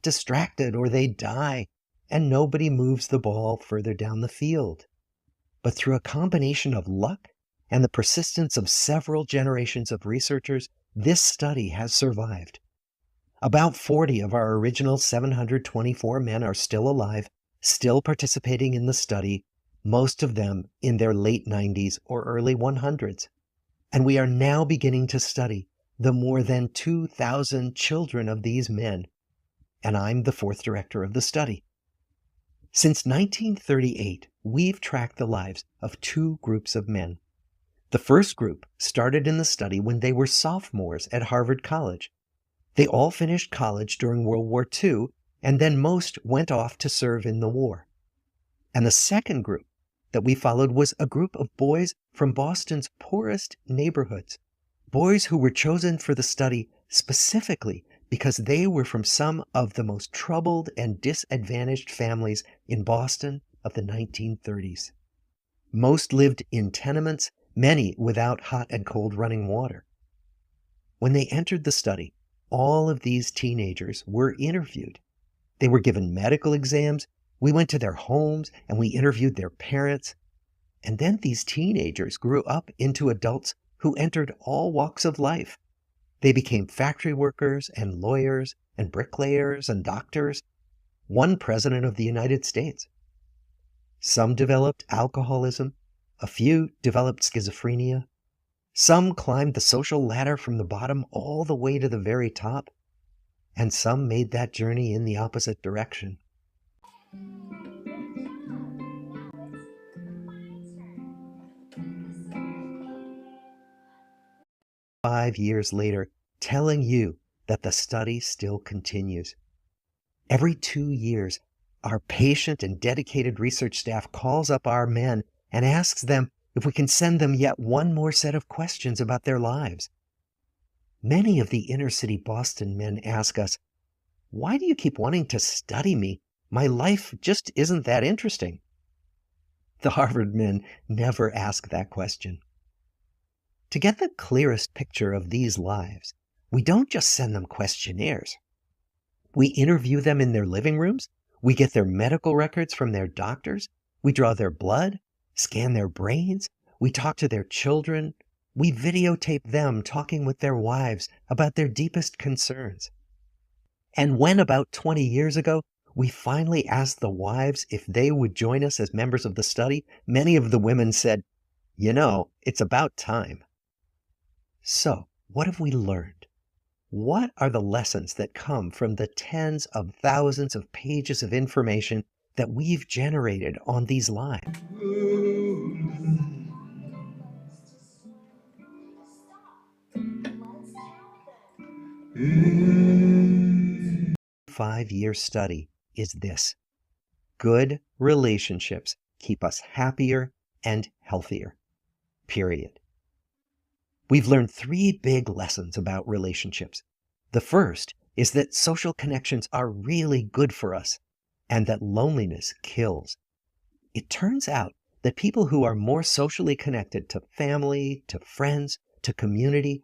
distracted or they die, and nobody moves the ball further down the field. But through a combination of luck and the persistence of several generations of researchers, this study has survived. About 40 of our original 724 men are still alive, still participating in the study, most of them in their late 90s or early 100s. And we are now beginning to study the more than 2,000 children of these men. And I'm the fourth director of the study. Since 1938, we've tracked the lives of two groups of men. The first group started in the study when they were sophomores at Harvard College. They all finished college during World War II, and then most went off to serve in the war. And the second group that we followed was a group of boys from Boston's poorest neighborhoods, boys who were chosen for the study specifically because they were from some of the most troubled and disadvantaged families in Boston of the 1930s. Most lived in tenements, many without hot and cold running water. When they entered the study, all of these teenagers were interviewed. They were given medical exams. We went to their homes and we interviewed their parents. And then these teenagers grew up into adults who entered all walks of life. They became factory workers and lawyers and bricklayers and doctors, one president of the United States. Some developed alcoholism. A few developed schizophrenia. Some climbed the social ladder from the bottom all the way to the very top, and some made that journey in the opposite direction. 5 years later, telling you that the study still continues. Every 2 years, our patient and dedicated research staff calls up our men and asks them if we can send them yet one more set of questions about their lives. Many of the inner city Boston men ask us, "Why do you keep wanting to study me? My life just isn't that interesting." The Harvard men never ask that question. To get the clearest picture of these lives, we don't just send them questionnaires. We interview them in their living rooms. We get their medical records from their doctors. We draw their blood, scan their brains. We talk to their children. We videotape them talking with their wives about their deepest concerns. And when about 20 years ago, we finally asked the wives if they would join us as members of the study, many of the women said, "It's about time." So, what have we learned? What are the lessons that come from the tens of thousands of pages of information that we've generated on these lives? 5-year study is this: good relationships keep us happier and healthier. Period. We've learned 3 big lessons about relationships. The first is that social connections are really good for us and that loneliness kills. It turns out that people who are more socially connected to family, to friends, to community